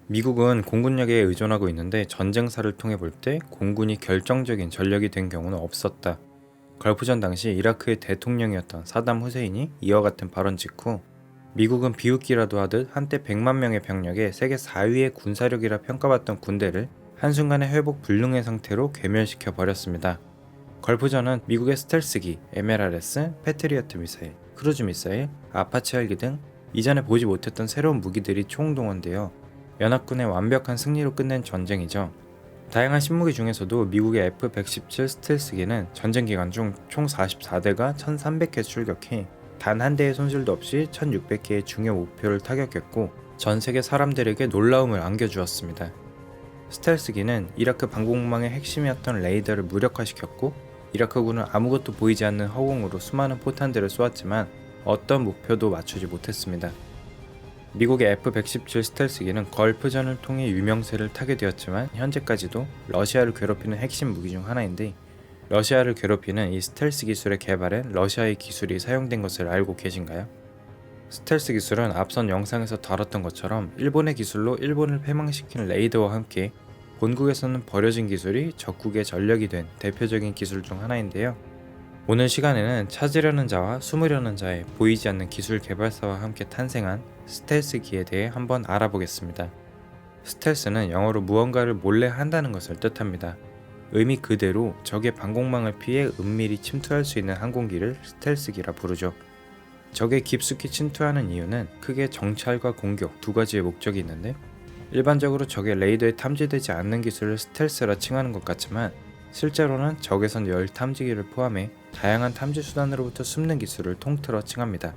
미국은 공군력에 의존하고 있는데 전쟁사를 통해 볼 때 공군이 결정적인 전력이 된 경우는 없었다. 걸프전 당시 이라크의 대통령이었던 사담 후세인이 이와 같은 발언 직후 미국은 비웃기라도 하듯 한때 100만 명의 병력에 세계 4위의 군사력이라 평가받던 군대를 한순간에 회복 불능의 상태로 괴멸시켜 버렸습니다. 걸프전은 미국의 스텔스기, MLRS, 패트리어트 미사일, 크루즈 미사일, 아파치 헬기 등 이전에 보지 못했던 새로운 무기들이 총동원되어 연합군의 완벽한 승리로 끝낸 전쟁이죠. 다양한 신무기 중에서도 미국의 F-117 스텔스기는 전쟁 기간 중 총 44대가 1,300회 출격해 단 한 대의 손실도 없이 1,600개의 중요 목표를 타격했고 전 세계 사람들에게 놀라움을 안겨주었습니다. 스텔스기는 이라크 방공망의 핵심이었던 레이더를 무력화시켰고 이라크군은 아무것도 보이지 않는 허공으로 수많은 포탄들을 쏘았지만 어떤 목표도 맞추지 못했습니다. 미국의 F-117 스텔스기는 걸프전을 통해 유명세를 타게 되었지만 현재까지도 러시아를 괴롭히는 핵심 무기 중 하나인데 러시아를 괴롭히는 이 스텔스 기술의 개발엔 러시아의 기술이 사용된 것을 알고 계신가요? 스텔스 기술은 앞선 영상에서 다뤘던 것처럼 일본의 기술로 일본을 패망시킨 레이더와 함께 본국에서는 버려진 기술이 적국의 전력이 된 대표적인 기술 중 하나인데요. 오늘 시간에는 찾으려는 자와 숨으려는 자의 보이지 않는 기술 개발사와 함께 탄생한 스텔스기에 대해 한번 알아보겠습니다. 스텔스는 영어로 무언가를 몰래 한다는 것을 뜻합니다. 의미 그대로 적의 방공망을 피해 은밀히 침투할 수 있는 항공기를 스텔스기라 부르죠. 적에 깊숙이 침투하는 이유는 크게 정찰과 공격 두 가지의 목적이 있는데 일반적으로 적의 레이더에 탐지되지 않는 기술을 스텔스라 칭하는 것 같지만 실제로는 적외선 열 탐지기를 포함해 다양한 탐지 수단으로부터 숨는 기술을 통틀어 칭합니다.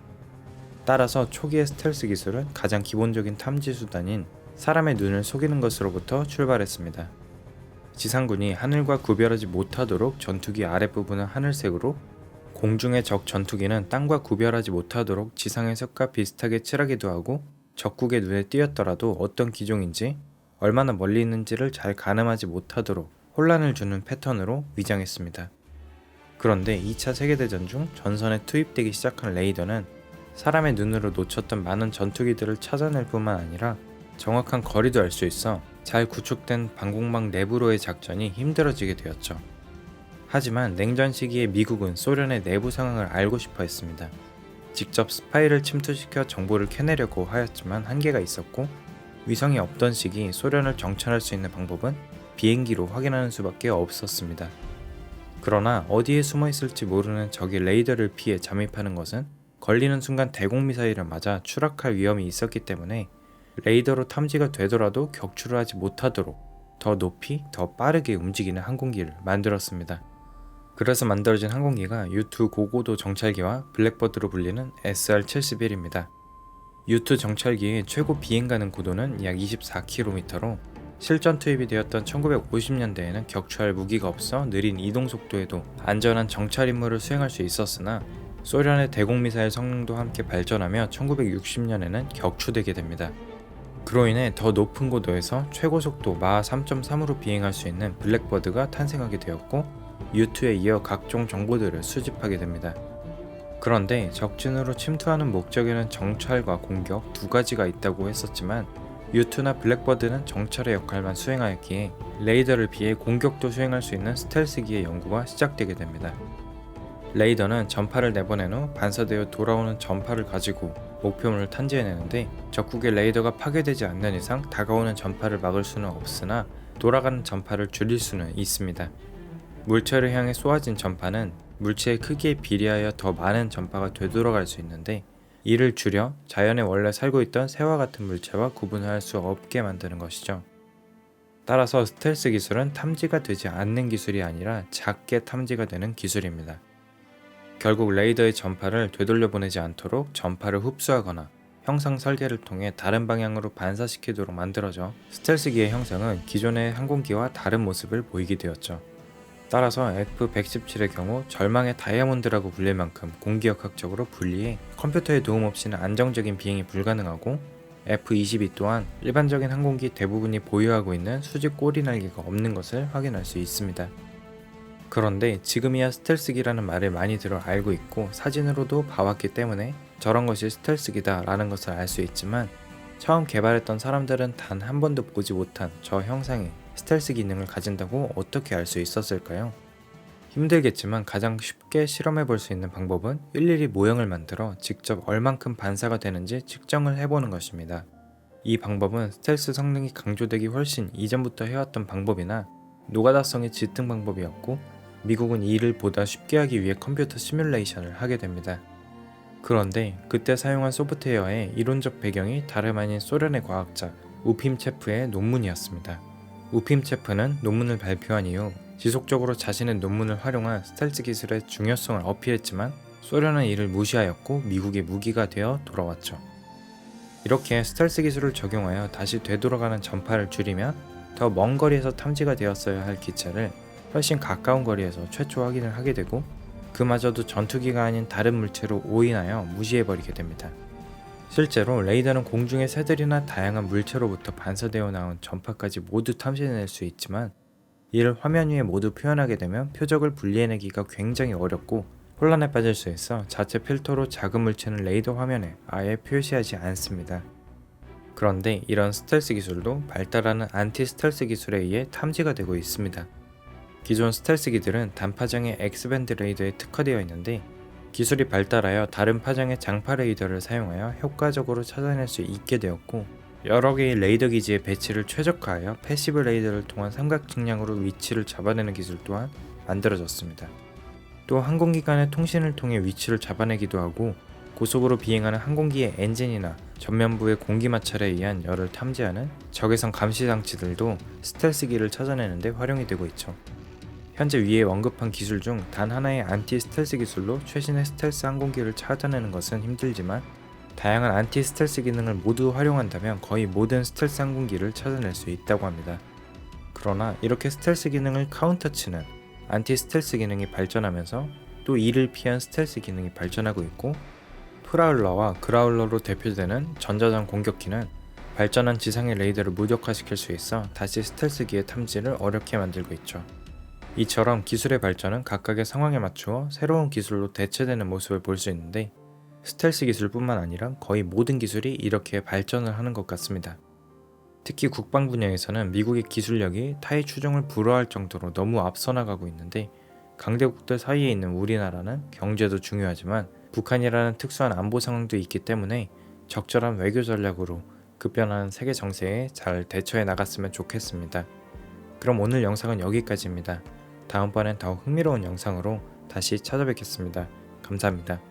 따라서 초기의 스텔스 기술은 가장 기본적인 탐지 수단인 사람의 눈을 속이는 것으로부터 출발했습니다. 지상군이 하늘과 구별하지 못하도록 전투기 아랫부분은 하늘색으로 공중의 적 전투기는 땅과 구별하지 못하도록 지상의 색과 비슷하게 칠하기도 하고 적국의 눈에 띄었더라도 어떤 기종인지 얼마나 멀리 있는지를 잘 가늠하지 못하도록 혼란을 주는 패턴으로 위장했습니다. 그런데 2차 세계대전 중 전선에 투입되기 시작한 레이더는 사람의 눈으로 놓쳤던 많은 전투기들을 찾아낼 뿐만 아니라 정확한 거리도 알 수 있어 잘 구축된 방공망 내부로의 작전이 힘들어지게 되었죠. 하지만 냉전 시기에 미국은 소련의 내부 상황을 알고 싶어 했습니다. 직접 스파이를 침투시켜 정보를 캐내려고 하였지만 한계가 있었고 위성이 없던 시기 소련을 정찰할 수 있는 방법은 비행기로 확인하는 수밖에 없었습니다. 그러나 어디에 숨어 있을지 모르는 적이 레이더를 피해 잠입하는 것은 걸리는 순간 대공미사일을 맞아 추락할 위험이 있었기 때문에 레이더로 탐지가 되더라도 격추를 하지 못하도록 더 높이 더 빠르게 움직이는 항공기를 만들었습니다. 그래서 만들어진 항공기가 U-2 고고도 정찰기와 블랙버드로 불리는 SR-71입니다. U-2 정찰기의 최고 비행가능 고도는 약 24km로 실전 투입이 되었던 1950년대에는 격추할 무기가 없어 느린 이동 속도에도 안전한 정찰 임무를 수행할 수 있었으나 소련의 대공미사일 성능도 함께 발전하며 1960년에는 격추되게 됩니다. 그로 인해 더 높은 고도에서 최고 속도 마하 3.3으로 비행할 수 있는 블랙버드가 탄생하게 되었고 U-2에 이어 각종 정보들을 수집하게 됩니다. 그런데 적진으로 침투하는 목적에는 정찰과 공격 두 가지가 있다고 했었지만 U-2나 블랙버드는 정찰의 역할만 수행하였기에 레이더를 피해 공격도 수행할 수 있는 스텔스기의 연구가 시작되게 됩니다. 레이더는 전파를 내보낸 후 반사되어 돌아오는 전파를 가지고 목표물을 탐지해내는데 적국의 레이더가 파괴되지 않는 이상 다가오는 전파를 막을 수는 없으나 돌아가는 전파를 줄일 수는 있습니다. 물체를 향해 쏘아진 전파는 물체의 크기에 비례하여 더 많은 전파가 되돌아갈 수 있는데 이를 줄여 자연에 원래 살고 있던 새와 같은 물체와 구분할 수 없게 만드는 것이죠. 따라서 스텔스 기술은 탐지가 되지 않는 기술이 아니라 작게 탐지가 되는 기술입니다. 결국 레이더의 전파를 되돌려 보내지 않도록 전파를 흡수하거나 형상 설계를 통해 다른 방향으로 반사시키도록 만들어져 스텔스기의 형상은 기존의 항공기와 다른 모습을 보이게 되었죠. 따라서 F-117의 경우 절망의 다이아몬드라고 불릴 만큼 공기역학적으로 불리해 컴퓨터의 도움 없이는 안정적인 비행이 불가능하고 F-22 또한 일반적인 항공기 대부분이 보유하고 있는 수직 꼬리 날개가 없는 것을 확인할 수 있습니다. 그런데 지금이야 스텔스기라는 말을 많이 들어 알고 있고 사진으로도 봐왔기 때문에 저런 것이 스텔스기다 라는 것을 알 수 있지만 처음 개발했던 사람들은 단 한 번도 보지 못한 저 형상의 스텔스 기능을 가진다고 어떻게 알 수 있었을까요? 힘들겠지만 가장 쉽게 실험해 볼 수 있는 방법은 일일이 모형을 만들어 직접 얼만큼 반사가 되는지 측정을 해보는 것입니다. 이 방법은 스텔스 성능이 강조되기 훨씬 이전부터 해왔던 방법이나 노가다성이 짙은 방법이었고, 미국은 이 일을 보다 쉽게 하기 위해 컴퓨터 시뮬레이션을 하게 됩니다. 그런데 그때 사용한 소프트웨어의 이론적 배경이 다름 아닌 소련의 과학자 우핌체프의 논문이었습니다. 우핌체프는 논문을 발표한 이후 지속적으로 자신의 논문을 활용한 스텔스 기술의 중요성을 어필했지만, 소련은 이를 무시하였고 미국의 무기가 되어 돌아왔죠. 이렇게 스텔스 기술을 적용하여 다시 되돌아가는 전파를 줄이면 더 먼 거리에서 탐지가 되었어야 할 기체를 훨씬 가까운 거리에서 최초 확인을 하게 되고, 그마저도 전투기가 아닌 다른 물체로 오인하여 무시해버리게 됩니다. 실제로 레이더는 공중의 새들이나 다양한 물체로부터 반사되어 나온 전파까지 모두 탐지해낼 수 있지만, 이를 화면 위에 모두 표현하게 되면 표적을 분리해내기가 굉장히 어렵고 혼란에 빠질 수 있어 자체 필터로 작은 물체는 레이더 화면에 아예 표시하지 않습니다. 그런데 이런 스텔스 기술도 발달하는 안티 스텔스 기술에 의해 탐지가 되고 있습니다. 기존 스텔스기들은 단파장의 X밴드 레이더에 특화되어 있는데, 기술이 발달하여 다른 파장의 장파 레이더를 사용하여 효과적으로 찾아낼 수 있게 되었고, 여러 개의 레이더 기지의 배치를 최적화하여 패시브 레이더를 통한 삼각 측량으로 위치를 잡아내는 기술 또한 만들어졌습니다. 또 항공기 간의 통신을 통해 위치를 잡아내기도 하고, 고속으로 비행하는 항공기의 엔진이나 전면부의 공기 마찰에 의한 열을 탐지하는 적외선 감시 장치들도 스텔스기를 찾아내는 데 활용이 되고 있죠. 현재 위에 언급한 기술 중 단 하나의 안티 스텔스 기술로 최신의 스텔스 항공기를 찾아내는 것은 힘들지만, 다양한 안티 스텔스 기능을 모두 활용한다면 거의 모든 스텔스 항공기를 찾아낼 수 있다고 합니다. 그러나 이렇게 스텔스 기능을 카운터치는 안티 스텔스 기능이 발전하면서 또 이를 피한 스텔스 기능이 발전하고 있고, 프라울러와 그라울러로 대표되는 전자전 공격기는 발전한 지상의 레이더를 무력화시킬 수 있어 다시 스텔스기의 탐지를 어렵게 만들고 있죠. 이처럼 기술의 발전은 각각의 상황에 맞추어 새로운 기술로 대체되는 모습을 볼 수 있는데, 스텔스 기술뿐만 아니라 거의 모든 기술이 이렇게 발전을 하는 것 같습니다. 특히 국방 분야에서는 미국의 기술력이 타의 추종을 불허할 정도로 너무 앞서 나가고 있는데, 강대국들 사이에 있는 우리나라는 경제도 중요하지만 북한이라는 특수한 안보 상황도 있기 때문에 적절한 외교 전략으로 급변하는 세계 정세에 잘 대처해 나갔으면 좋겠습니다. 그럼 오늘 영상은 여기까지입니다. 다음번엔 더 흥미로운 영상으로 다시 찾아뵙겠습니다. 감사합니다.